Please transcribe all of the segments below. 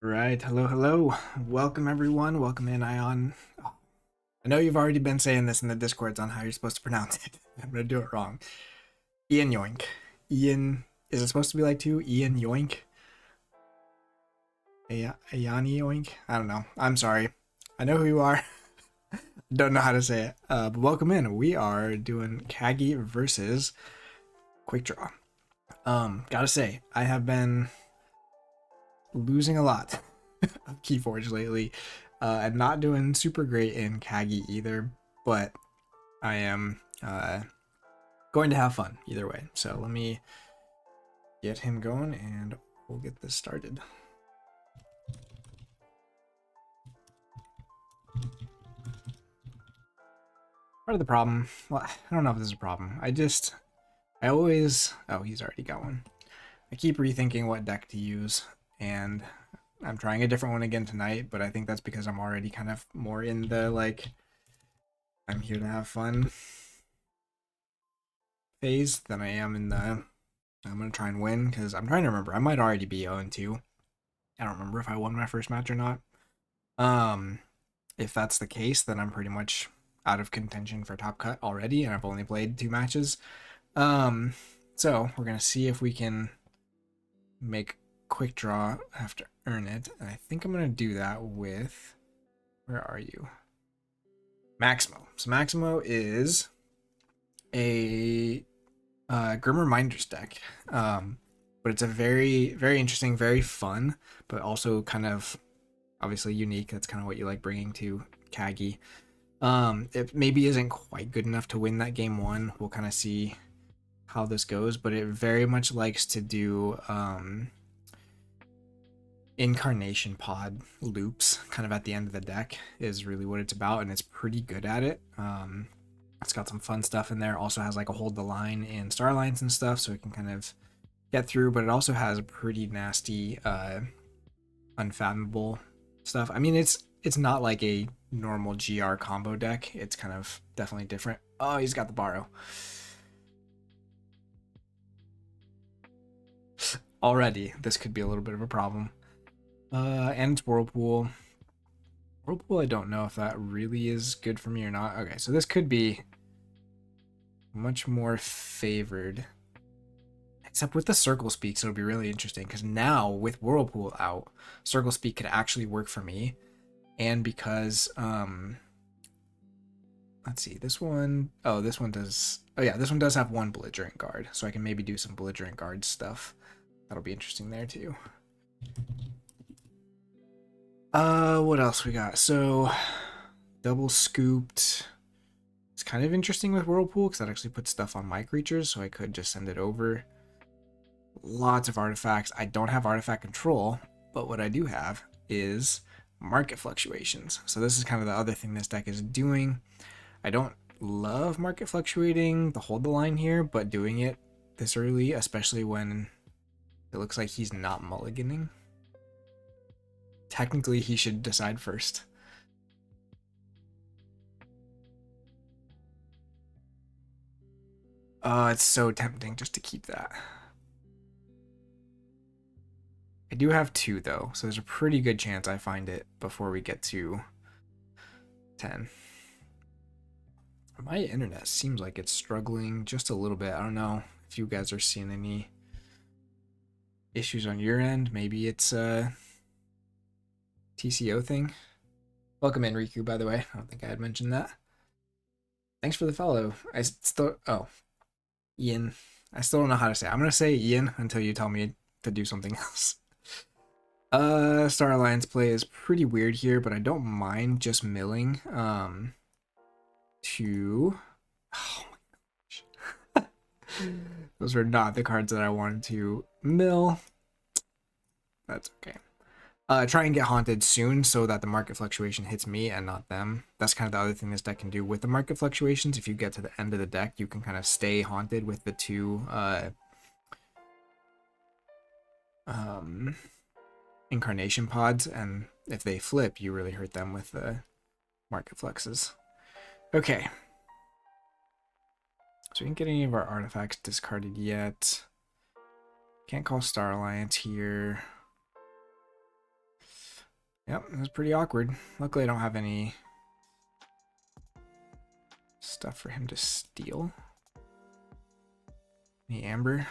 Right, hello, hello. Welcome everyone. Welcome in, Ion. Oh, I know you've already been saying this in the Discords on how you're supposed to pronounce it. I'm gonna do it wrong. Ian Yoink. Ian, is it supposed to be like two? Ian Yoink? Ayani Yoink? I don't know. I'm sorry. I know who you are. Don't know how to say it. But welcome in. We are doing KAGI versus Quickdraw. Gotta say, I have been losing a lot of Keyforge lately, and not doing super great in KAGI either, but I am going to have fun either way. So let me get him going and we'll get this started. Part of the problem, well, I don't know if this is a problem. I always, oh, he's already got one. I keep rethinking what deck to use, and I'm trying a different one again tonight, but I think that's because I'm already kind of more in the, like, I'm here to have fun phase than I am in the, I'm going to try and win, because I'm trying to remember. I might already be 0-2. I don't remember if I won my first match or not. If that's the case, then I'm pretty much out of contention for top cut already, and I've only played 2 matches. So we're gonna see if we can make Quickdraw have to earn it, and I think I'm gonna do that with, where are you? Maximo. So Maximo is a Grim Reminders deck, but it's a very, very interesting, very fun, but also kind of obviously unique. That's kind of what you like bringing to KAGI. It maybe isn't quite good enough to win that game 1. We'll kind of see how this goes, but it very much likes to do incarnation pod loops kind of at the end of the deck is really what it's about, and it's pretty good at it. It's got some fun stuff in there. Also has like a hold the line and star lines and stuff, so it can kind of get through, but it also has a pretty nasty unfathomable stuff. I mean, it's not like a normal GR combo deck. It's kind of definitely different. Oh, he's got the borrow. Already, this could be a little bit of a problem. And it's Whirlpool. Whirlpool, I don't know if that really is good for me or not. Okay, so this could be much more favored. Except with the Circle Speaks, it'll be really interesting, because now with Whirlpool out, Circle Speak could actually work for me. And because, let's see, this one, oh, this one does, oh yeah, this one does have 1 belligerent guard, so I can maybe do some belligerent guard stuff. That'll be interesting there too. What else we got? So, double scooped. It's kind of interesting with Whirlpool, because that actually puts stuff on my creatures, so I could just send it over. Lots of artifacts. I don't have artifact control, but what I do have is market fluctuations. So this is kind of the other thing this deck is doing. I don't love market fluctuating the hold the line here, but doing it this early, especially when it looks like he's not mulliganing. Technically, he should decide first. It's so tempting just to keep that. I do have 2 though, so there's a pretty good chance I find it before we get to 10. My internet seems like it's struggling just a little bit. I don't know if you guys are seeing any issues on your end. Maybe it's a TCO thing. Welcome in, Riku, by the way. I don't think I had mentioned that. Thanks for the follow. I still, oh, Ian. I still don't know how to say it. I'm going to say Ian until you tell me to do something else. Star Alliance play is pretty weird here, but I don't mind just milling to, oh my gosh. Those were not the cards that I wanted to mill. That's okay. Try and get haunted soon so that the market fluctuation hits me and not them. That's kind of the other thing this deck can do with the market fluctuations. If you get to the end of the deck, you can kind of stay haunted with the 2 incarnation pods, and if they flip, you really hurt them with the market fluxes. Okay. So we didn't get any of our artifacts discarded yet. Can't call Star Alliance here. Yep, it was pretty awkward. Luckily, I don't have any stuff for him to steal. Any amber?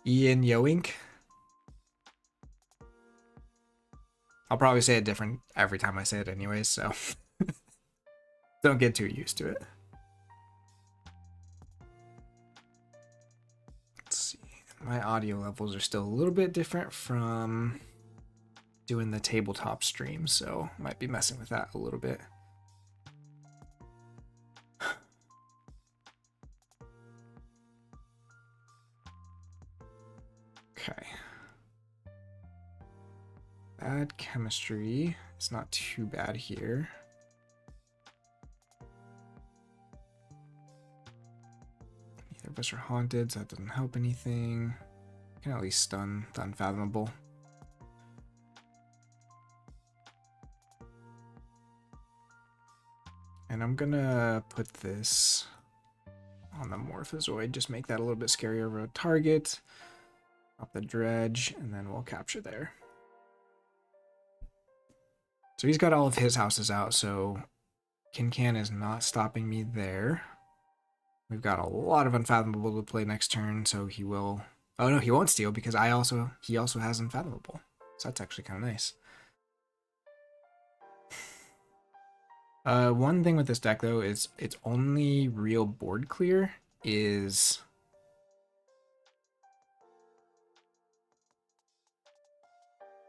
Ian Yoink. I'll probably say it different every time I say it anyways, so don't get too used to it. Let's see. My audio levels are still a little bit different from doing the tabletop stream, so might be messing with that a little bit. Okay. Bad chemistry. It's not too bad here. Neither of us are haunted, so that doesn't help anything. Can at least stun the unfathomable. And I'm gonna put this on the Morphozoid, just make that a little bit scarier of a target. Drop the dredge, and then we'll capture there. So he's got all of his houses out, so Kincan is not stopping me there. We've got a lot of Unfathomable to play next turn, so he will... Oh no, he won't steal because he also has Unfathomable. So that's actually kind of nice. One thing with this deck though is its only real board clear is...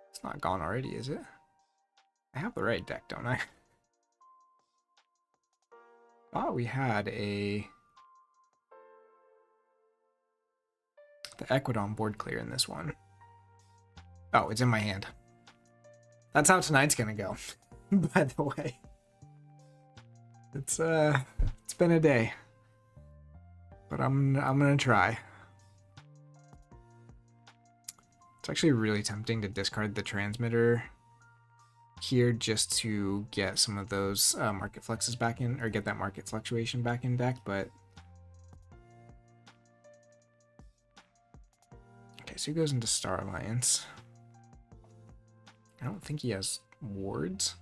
It's not gone already, is it? I have the right deck, don't I? Thought we had the Equidon board clear in this one. Oh, it's in my hand. That's how tonight's gonna go. By the way, it's been a day, but I'm gonna try. It's actually really tempting to discard the transmitter here just to get some of those market flexes back in, or get that market fluctuation back in deck, but okay, so he goes into Star Alliance. I don't think he has wards.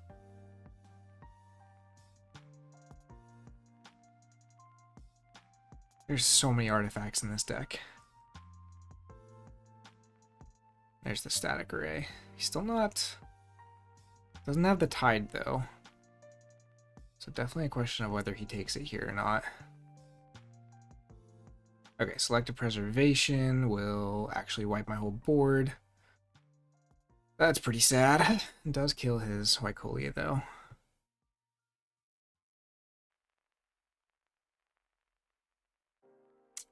There's so many artifacts in this deck. There's the static array. He's still not... Doesn't have the tide though. So definitely a question of whether he takes it here or not. Okay, selective preservation will actually wipe my whole board. That's pretty sad. It does kill his Wycolia though.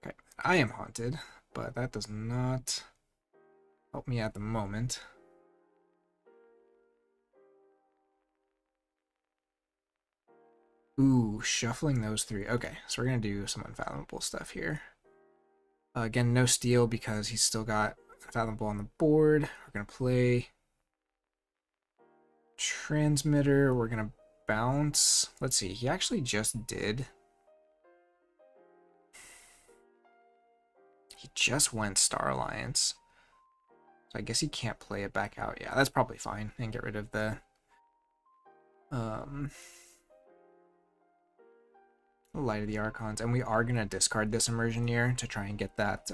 Okay, I am haunted, but that does not help me at the moment. Ooh, shuffling those three. Okay, so we're going to do some Unfathomable stuff here. Again, no steal because he's still got Unfathomable on the board. We're going to play Transmitter. We're going to bounce. Let's see, he actually just did. He just went Star Alliance. So I guess he can't play it back out. Yeah, that's probably fine. And get rid of the... Light of the Archons, and we are going to discard this Immersion Year to try and get that,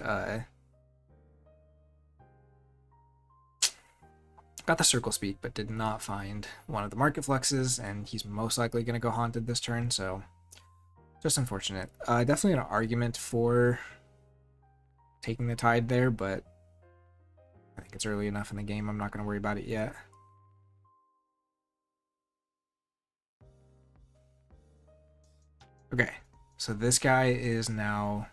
got the Circle Speak, but did not find one of the Market Fluxes, and he's most likely going to go Haunted this turn, so just unfortunate. Definitely an argument for taking the Tide there, but I think it's early enough in the game, I'm not going to worry about it yet. Okay, so this guy is now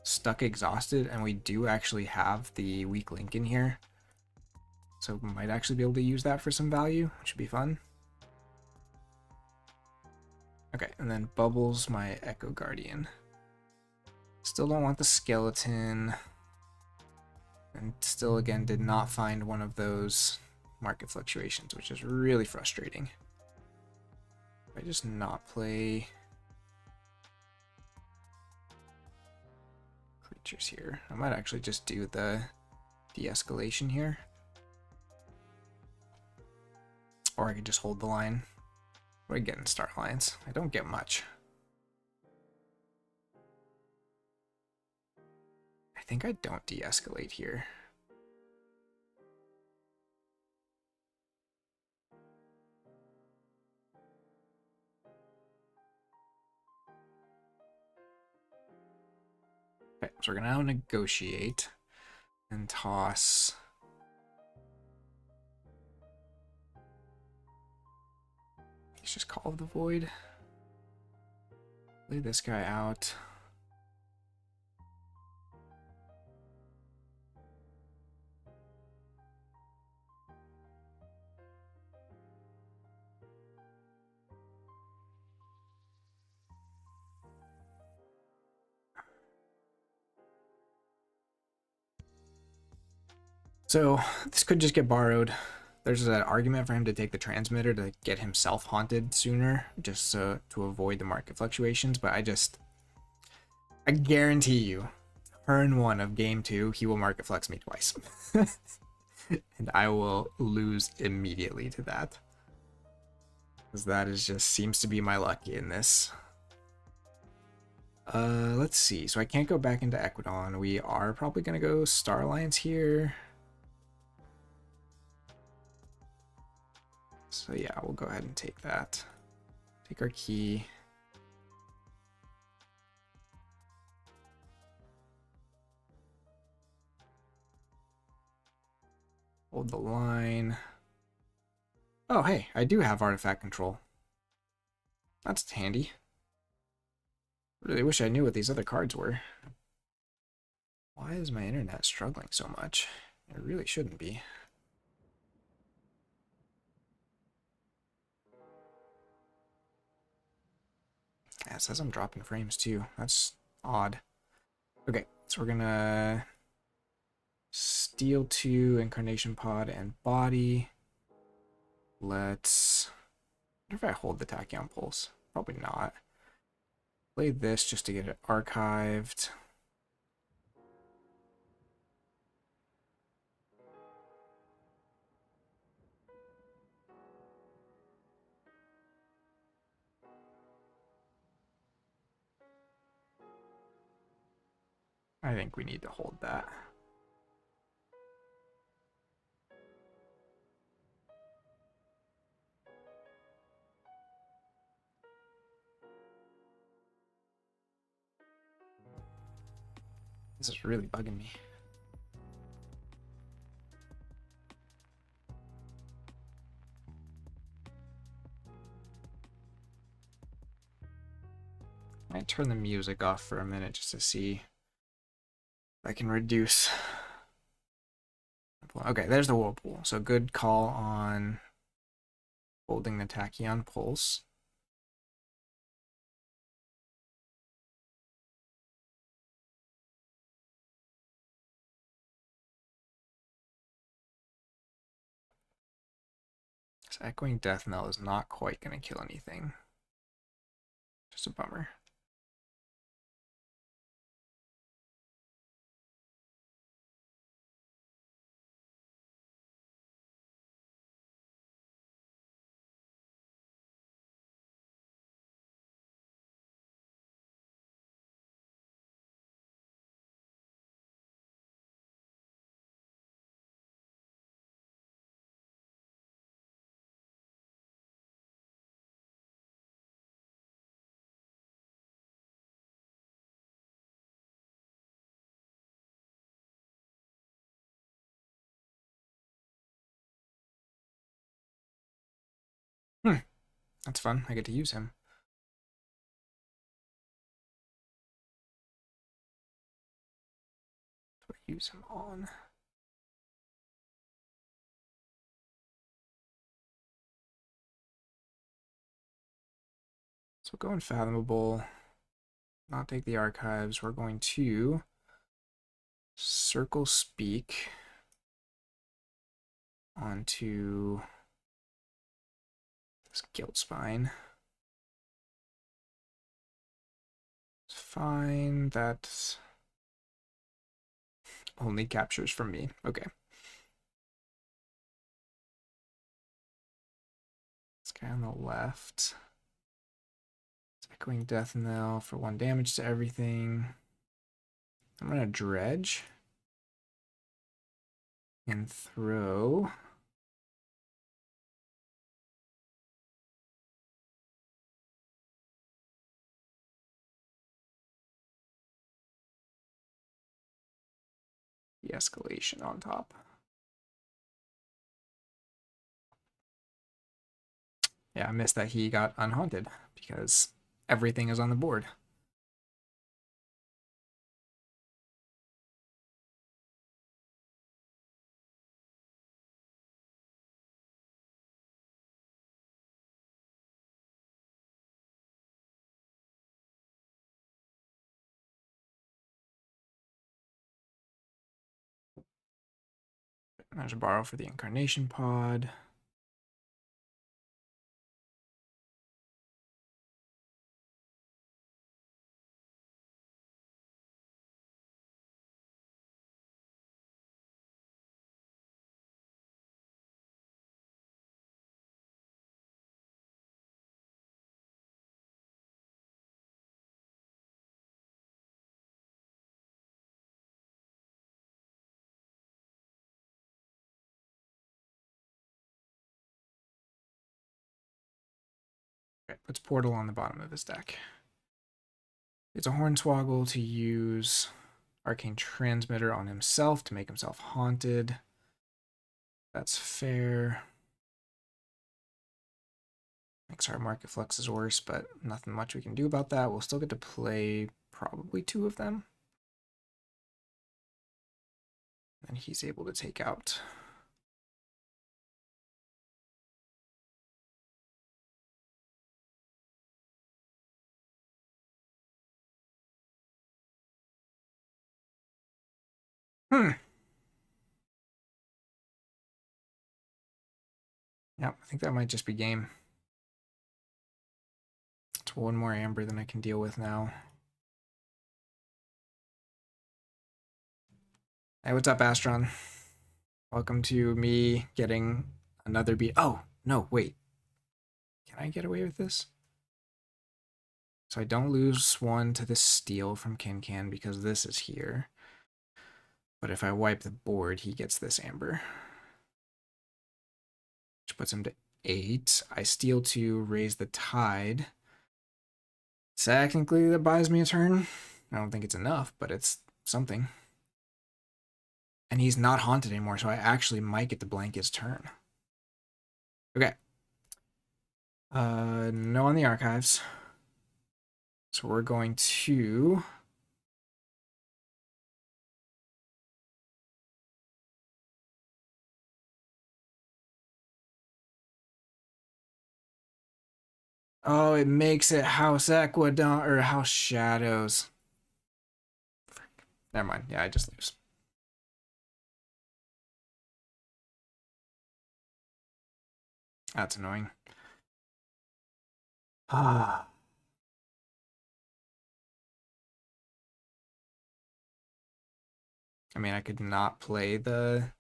stuck exhausted, and we do actually have the weak link in here. So we might actually be able to use that for some value, which would be fun. Okay, and then Bubbles my Echo Guardian. Still don't want the skeleton. And still, again, did not find one of those market fluctuations, which is really frustrating. If I just not play creatures here. I might actually just do the de-escalation here. Or I could just hold the line. What do I get in Star Alliance? I don't get much. I think I don't de-escalate here. Okay, so we're gonna now negotiate and toss. Let's just Call of the Void. Lay this guy out. So this could just get borrowed. There's an argument for him to take the transmitter to get himself haunted sooner, just to avoid the market fluctuations. But I guarantee you, turn 1 of game 2, he will market flex me twice. And I will lose immediately to that. Because that is just seems to be my luck in this. Let's see. So I can't go back into Equidon. We are probably going to go Star Alliance here. So yeah, we'll go ahead and take that. Take our key. Hold the line. Oh, hey, I do have artifact control. That's handy. Really wish I knew what these other cards were. Why is my internet struggling so much? It really shouldn't be. Yeah, it says I'm dropping frames too. That's odd. Okay, so we're gonna steal 2, Incarnation Pod, and Body. Let's... I wonder if I hold the Tachyon Pulse. Probably not. Play this just to get it archived. I think we need to hold that. This is really bugging me. I might turn the music off for a minute just to see if I can reduce. Okay, there's the Whirlpool. So good call on holding the Tachyon Pulse. So Echoing Death Knell is not quite going to kill anything. Just a bummer. That's fun. I get to use him. What do I use him on? So we'll go Unfathomable. Not take the archives. We're going to Circle Speak onto this Guilt Spine. It's fine. That's only captures from me. Okay. This guy on the left. It's echoing death knell for 1 damage to everything. I'm gonna dredge and throw. The escalation on top. Yeah, I missed that he got unhaunted because everything is on the board. There's a borrow for the incarnation pod. Okay, puts portal on the bottom of his deck. It's a Hornswoggle to use Arcane Transmitter on himself to make himself haunted. That's fair. Makes our market fluxes worse, but nothing much we can do about that. We'll still get to play probably 2 of them. And he's able to take out. Yep, I think that might just be game. It's 1 more amber than I can deal with now. Hey, what's up, Astron? Welcome to me getting another beat. Oh, no, wait. Can I get away with this? So I don't lose 1 to the steal from Can because this is here. But if I wipe the board, he gets this amber. Which puts him to 8. I steal to raise the tide. Technically, that buys me a turn. I don't think it's enough, but it's something. And he's not haunted anymore, so I actually might get to blank his turn. Okay. No on the archives. So we're going to... Oh, it makes it House Aquadon or House Shadows. Never mind. Yeah, I just lose. That's annoying. Ah. I mean, I could not play the...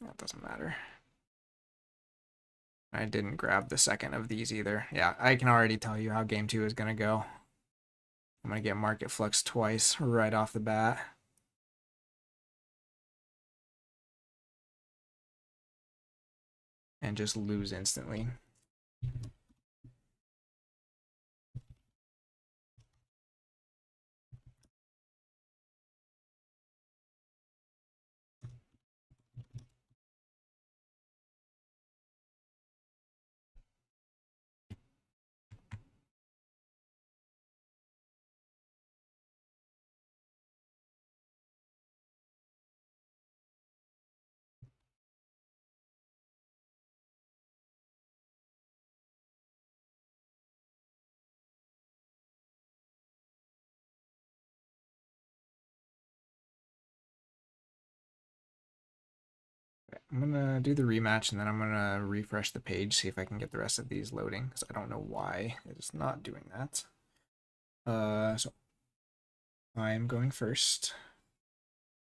That doesn't matter. I didn't grab the second of these either. Yeah, I can already tell you how game 2 is going to go. I'm going to get Market Flux twice right off the bat. And just lose instantly. I'm going to do the rematch, and then I'm going to refresh the page, see if I can get the rest of these loading, because I don't know why it is not doing that. So I'm going first.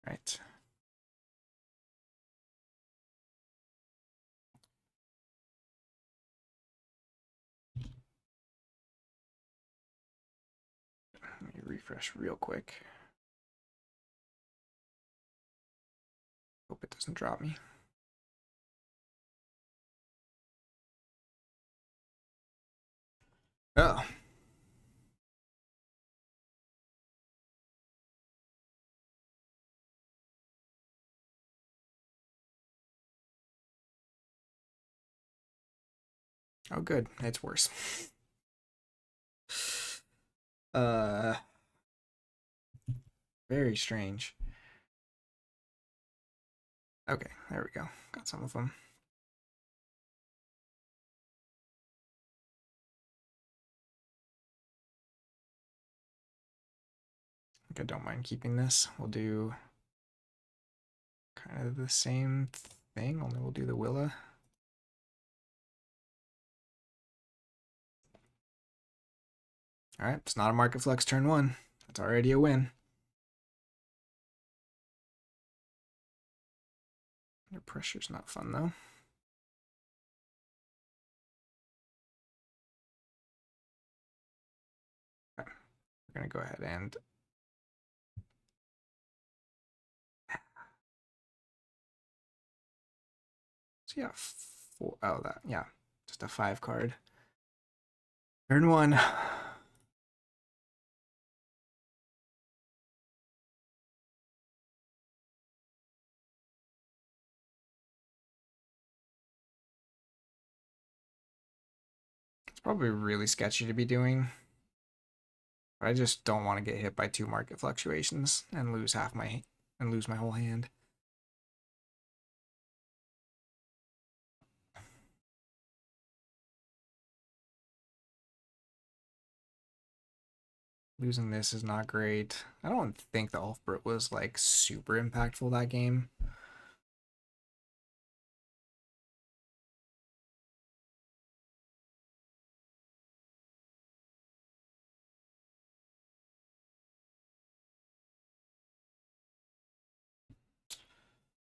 Right. Let me refresh real quick. Hope it doesn't drop me. Oh. Oh, good. It's worse. Uh, Very strange. Okay, there we go. Got some of them. I don't mind keeping this. We'll do kind of the same thing, only we'll do the Willa. All right, it's not a market flex turn one. That's already a win. Your pressure's not fun though. Okay. We're gonna go ahead and so yeah, yeah, just a 5 card. Turn one. It's probably really sketchy to be doing. But I just don't want to get hit by 2 market fluctuations and lose my whole hand. Losing this is not great. I don't think the Ulfbert was like super impactful that game.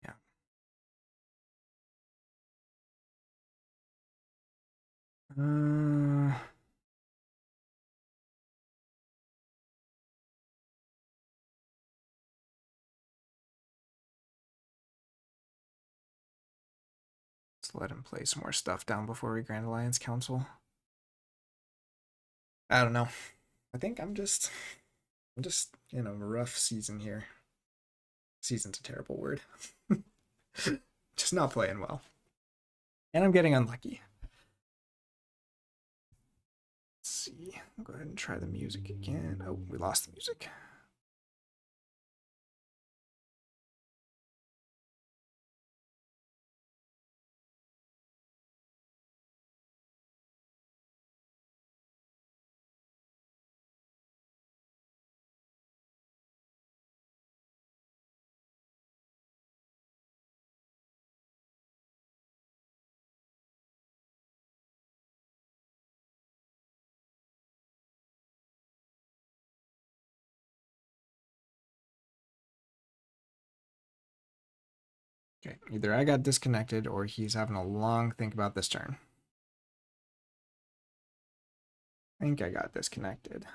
Yeah. Let's let him play some more stuff down before we Grand Alliance Council. I don't know. I think I'm just in a rough season here. Season's a terrible word. Just not playing well. And I'm getting unlucky. Let's see. I'll go ahead and try the music again. Oh, we lost the music. Okay, either I got disconnected or he's having a long think about this turn. I think I got disconnected.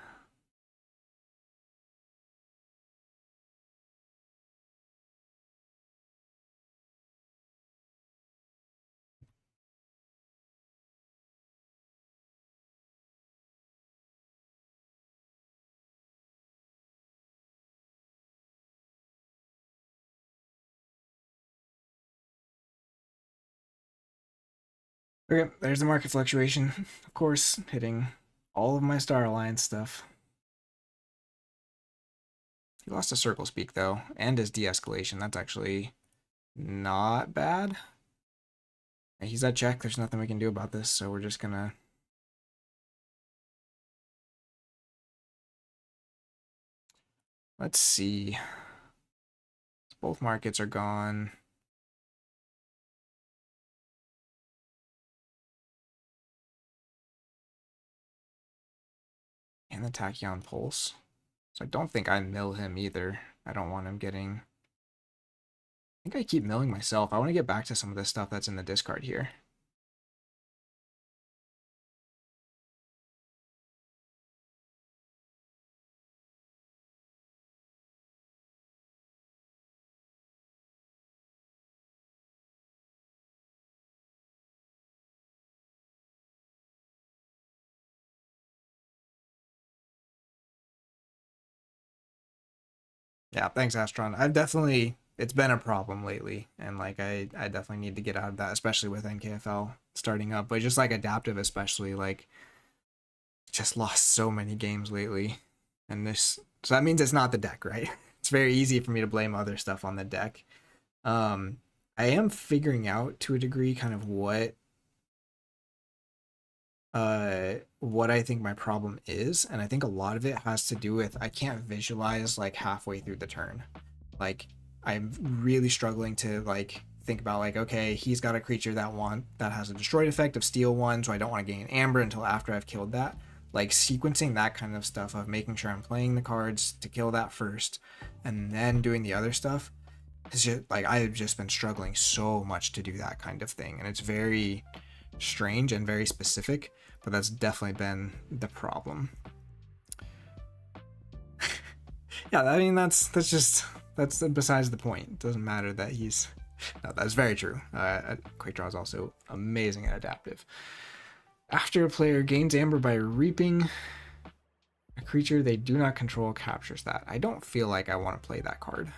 Okay, there's the market fluctuation. Of course, hitting all of my Star Alliance stuff. He lost a Circle Speak, though, and his de-escalation. That's actually not bad. He's at check. There's nothing we can do about this, so we're just gonna... Let's see. Both markets are gone. And the Tachyon Pulse. So I don't think I mill him either. I don't want him getting... I think I keep milling myself. I want to get back to some of the stuff that's in the discard here. Yeah, thanks, Astron. It's been a problem lately, and like I definitely need to get out of that, especially with NKFL starting up, but just like adaptive, especially like just lost so many games lately, and so that means it's not the deck, right? It's very easy for me to blame other stuff on the deck. Um, I am figuring out to a degree kind of what I think my problem is, and I think a lot of it has to do with I can't visualize like halfway through the turn. Like I'm really struggling to like think about like, okay, he's got a creature that has a destroyed effect of steal 1, so I don't want to gain amber until after I've killed that. Like sequencing that kind of stuff of making sure I'm playing the cards to kill that first and then doing the other stuff. It's just like I've just been struggling so much to do that kind of thing, and it's very strange and very specific, but that's definitely been the problem. Yeah, I mean that's besides the point. It doesn't matter that he's... No, that's very true. Quickdraw is also amazing at adaptive. After a player gains amber by reaping, a creature they do not control captures that. I don't feel like I want to play that card.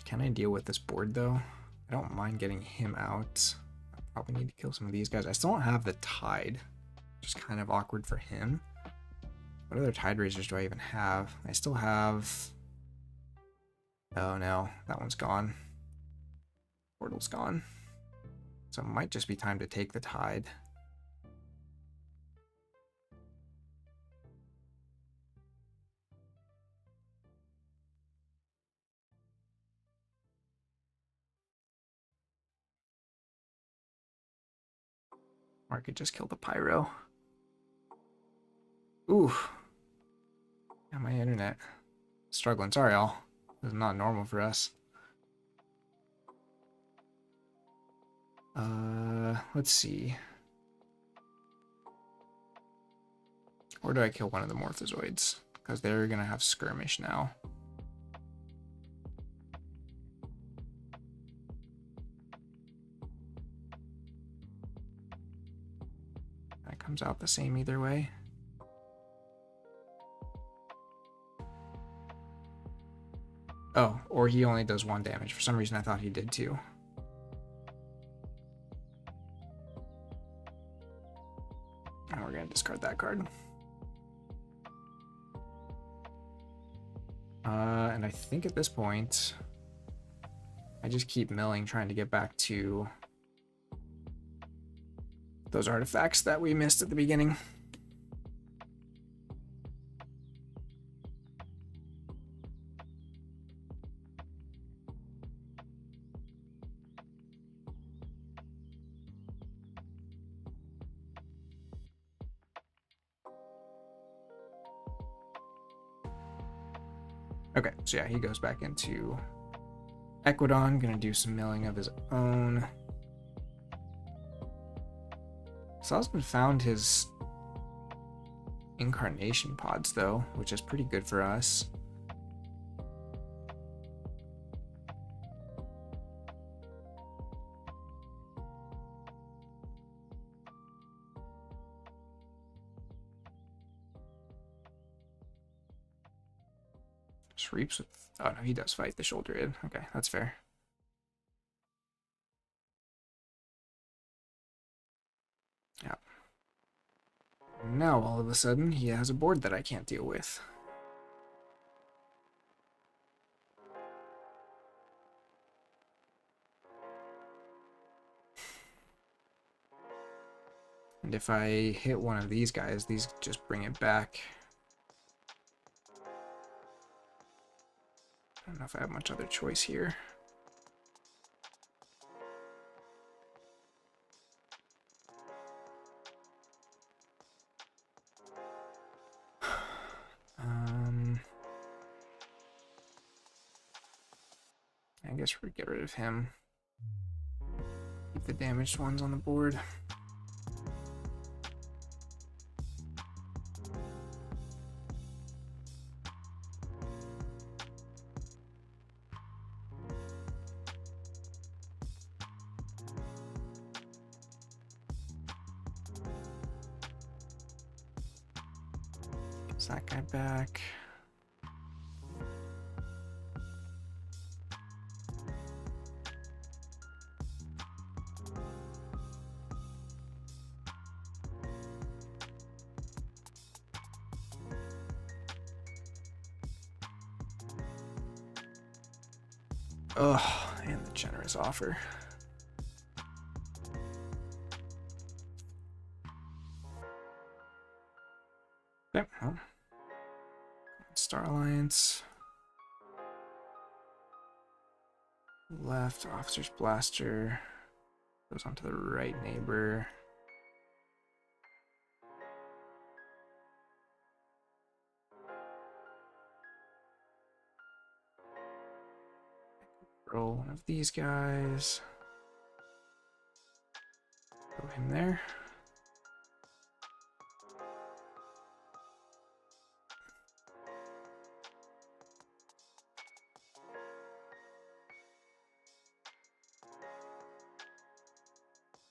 Can I deal with this board though? I don't mind getting him out. I probably need to kill some of these guys. I still don't have the Tide, which is kind of awkward for him. What other Tide Raisers do I even have? I still have... Oh no, that one's gone. Portal's gone. So it might just be time to take the Tide. Or I could just kill the Pyro. Ooh. Yeah, my internet. Struggling. Sorry, all. This is not normal for us. Let's see. Or do I kill one of the Morphozoids? Because they're going to have Skirmish now. That comes out the same either way. Oh, or he only does 1 damage. For some reason I thought he did 2. And we're going to discard that card. And I think at this point, I just keep milling, trying to get back to those artifacts that we missed at the beginning. Okay, so yeah, he goes back into Equidon, gonna do some milling of his own. Salzman found his incarnation pods though, which is pretty good for us. Just reaps with... Oh no, he does fight the shoulder id. Okay, that's fair. Yeah. Now all of a sudden he has a board that I can't deal with. And if I hit one of these guys, these just bring it back. I don't know if I have much other choice here. I guess we'll get rid of him. Keep the damaged ones on the board. Is that guy back? Oh, and the generous offer. Okay, well. Star Alliance. Left, Officer's Blaster. Goes on to the right neighbor. Roll one of these guys. Throw him there.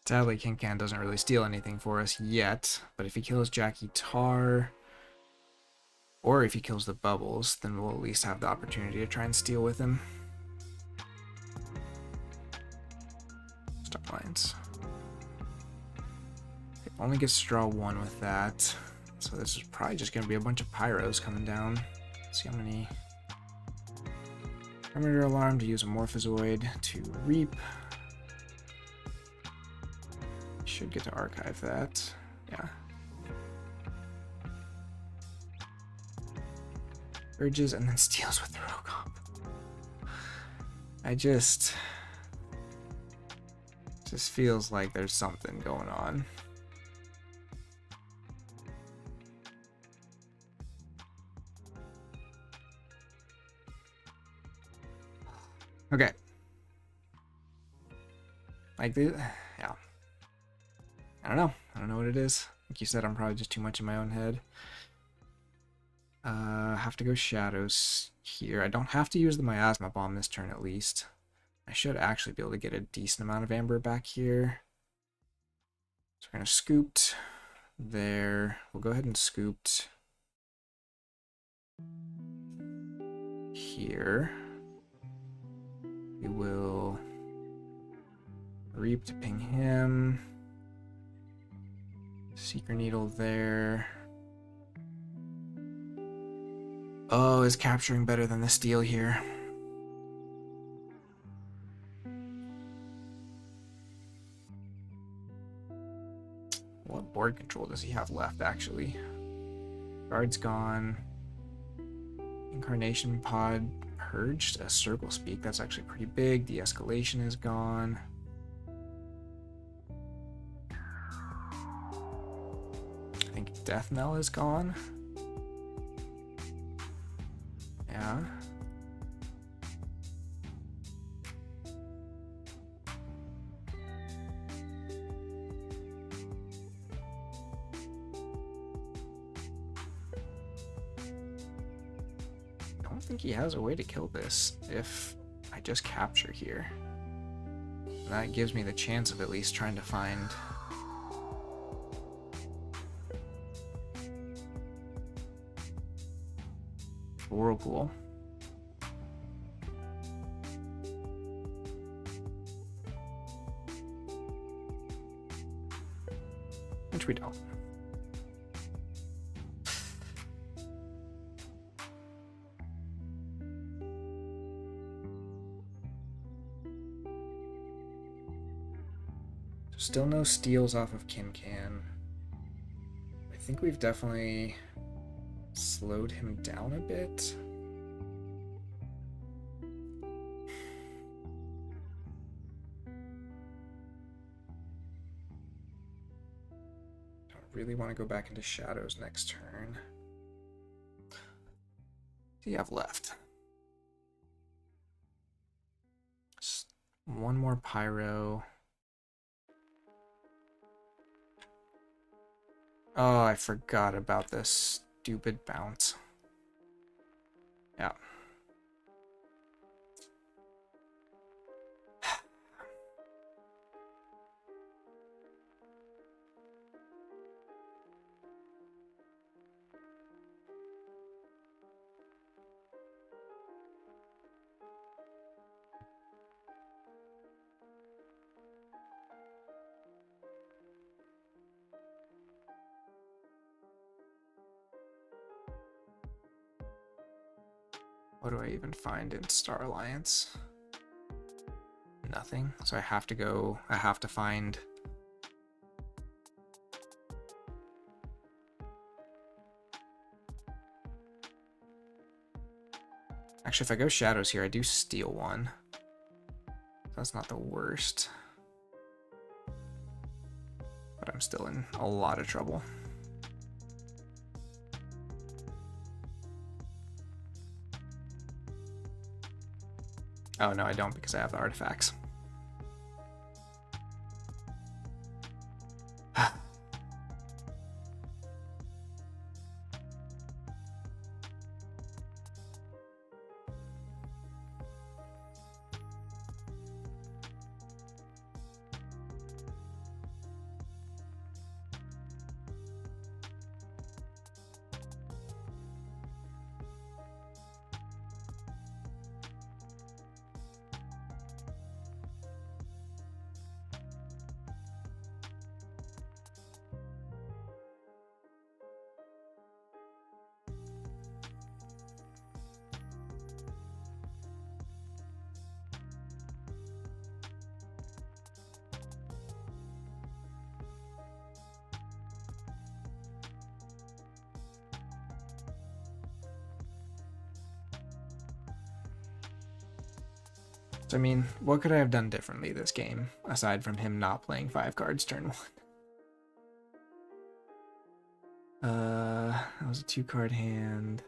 Sadly, Kincan doesn't really steal anything for us yet, but if he kills Jackie Tar, or if he kills the Bubbles, then we'll at least have the opportunity to try and steal with him. Star Alliance. It only gets to draw one with that, so this is probably just going to be a bunch of Pyros coming down. Let's see how many. Perimeter Alarm to use a Morphozoid to Reap. Should get to archive that. Yeah. Urges and then steals with the Rogomp. I just feels like there's something going on. Okay. Like this, yeah. I don't know. I don't know what it is. Like you said, I'm probably just too much in my own head. Have to go Shadows here. I don't have to use the Miasma Bomb this turn at least. I should actually be able to get a decent amount of Amber back here. So we're going to Scooped there. We'll go ahead and Scooped here. We will Reap to ping him. Seeker Needle there. Oh, is capturing better than the steal here? What board control does he have left, actually? Guard's gone. Incarnation Pod purged. A Circle Speak, that's actually pretty big. De-escalation is gone. I think Death Knell is gone. Yeah. I don't think he has a way to kill this if I just capture here. And that gives me the chance of at least trying to find Whirlpool. Which we don't. Still no steals off of Kincan. I think we've definitely slowed him down a bit. Don't really want to go back into Shadows next turn. What do you have left? One more pyro. Oh, I forgot about this stupid bounce. Yeah. What do I even find in Star Alliance? Nothing. So I have to find. Actually, if I go shadows here, I do steal one. That's not the worst. But I'm still in a lot of trouble. Oh, no, I don't because I have the artifacts. So, I mean, what could I have done differently this game, aside from him not playing 5 cards turn 1? That was a 2-card hand.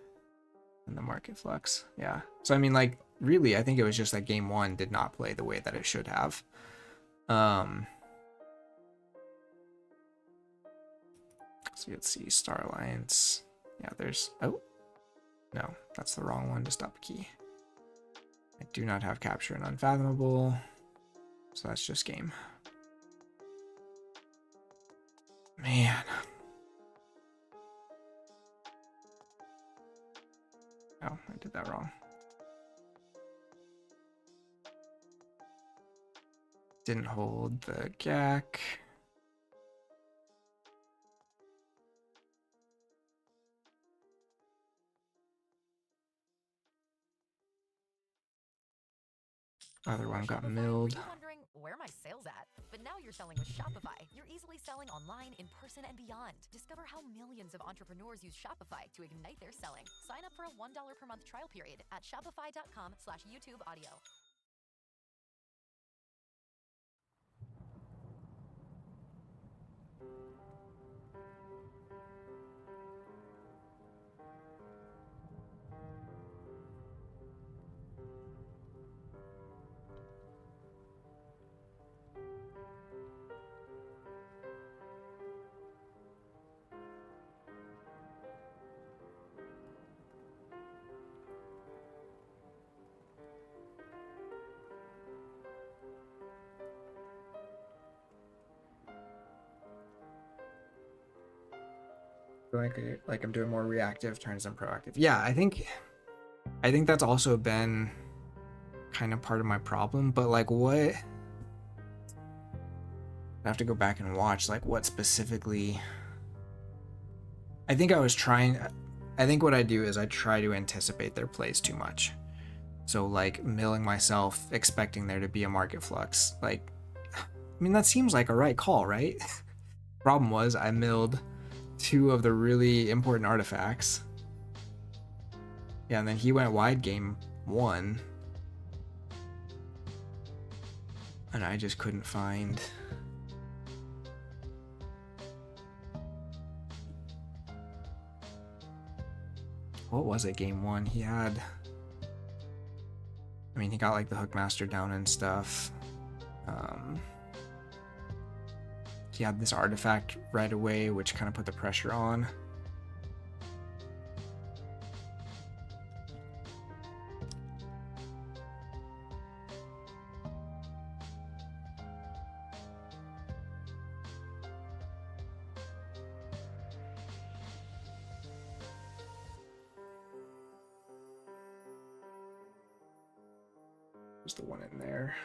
And the market flux. Yeah. So, I mean, like, really, I think it was just that game 1 did not play the way that it should have. So let's see, Star Alliance. Yeah, there's, oh, no, that's the wrong one to stop a key. I do not have Capture and Unfathomable, so that's just game. Man. Oh, I did that wrong. Didn't hold the GAC. Other one got milled. Wondering where my sales at? But now you're selling with Shopify. You're easily selling online, in person, and beyond. Discover how millions of entrepreneurs use Shopify to ignite their selling. Sign up for a $1 per month trial period at shopify.com/YouTube audio. Like I'm doing more reactive turns than proactive. Yeah, I think that's also been kind of part of my problem, but like what, I have to go back and watch like what specifically. I think what I do is I try to anticipate their plays too much. So like milling myself, expecting there to be a market flux. Like, I mean, that seems like a right call, right? Problem was I milled 2 of the really important artifacts. Yeah, and then he went wide game 1. And I just couldn't find. What was it, game 1? He had I mean, he got like the Hookmaster down and stuff. He had this artifact right away, which kind of put the pressure on. There's the one in there.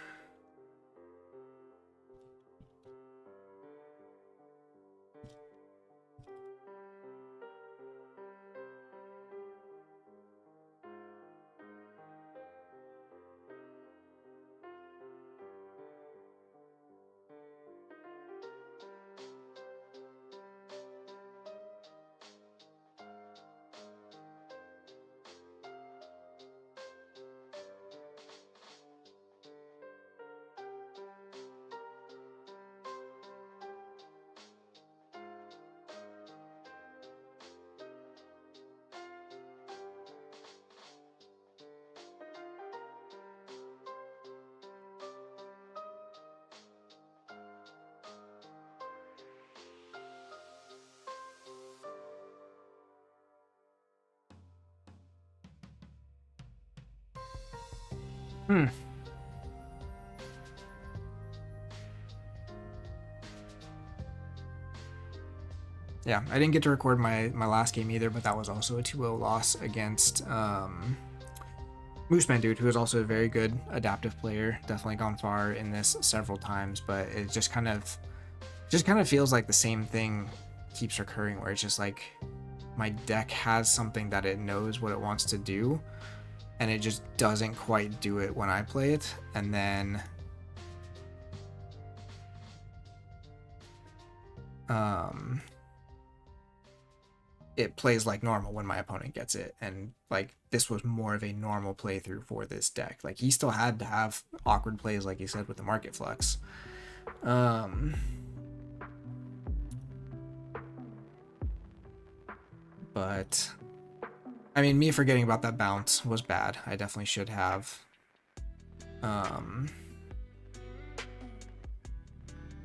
Yeah, I didn't get to record my last game either, but that was also a 2-0 loss against Mooseman Dude, who is also a very good adaptive player. Definitely gone far in this several times, but it just kind of feels like the same thing keeps recurring, where it's just like my deck has something that it knows what it wants to do, and it just doesn't quite do it when I play it, and then it plays like normal when my opponent gets it. And like this was more of a normal playthrough for this deck. Like he still had to have awkward plays, like you said, with the Market Flux. But I mean, me forgetting about that bounce was bad. I definitely should have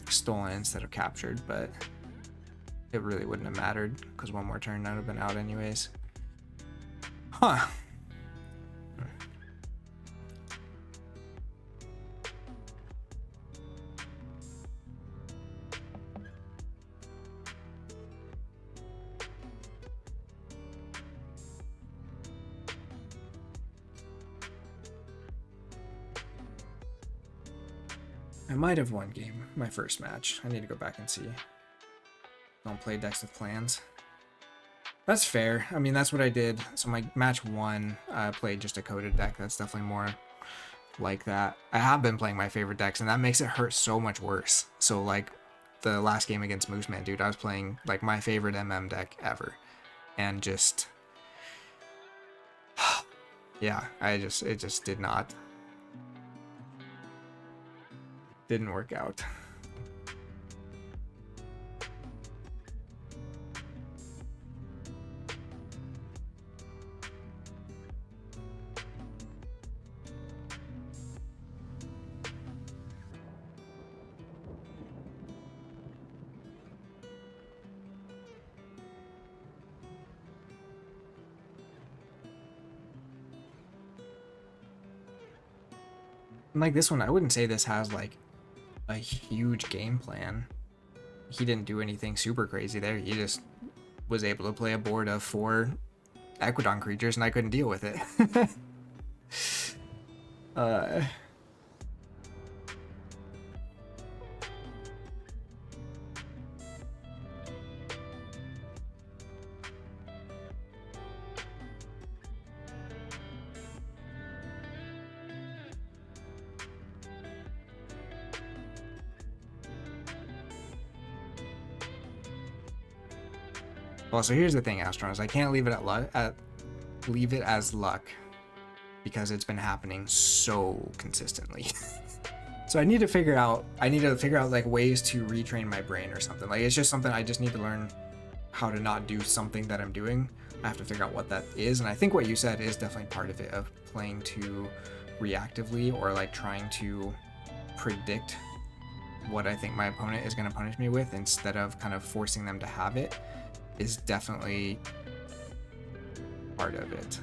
stolen instead of captured, but it really wouldn't have mattered because one more turn I would have been out anyways. Huh. I might have won my first match. I need to go back and see. Don't play decks with plans. That's fair. I mean, that's what I did. So my match 1, I played just a coded deck. That's definitely more like that. I have been playing my favorite decks, and that makes it hurt so much worse. So like the last game against Mooseman Dude, I was playing like my favorite MM deck ever, and just yeah, it just didn't work out. And like this one, I wouldn't say this has like a huge game plan. He didn't do anything super crazy there. He just was able to play a board of 4 Equidon creatures, and I couldn't deal with it. Well, so here's the thing, Astronauts. I can't leave it leave it as luck because it's been happening so consistently. So I need to figure out like ways to retrain my brain or something. Like it's just something I just need to learn how to not do something that I'm doing. I have to figure out what that is, and I think what you said is definitely part of it, of playing to reactively or like trying to predict what I think my opponent is going to punish me with instead of kind of forcing them to have it is definitely part of it.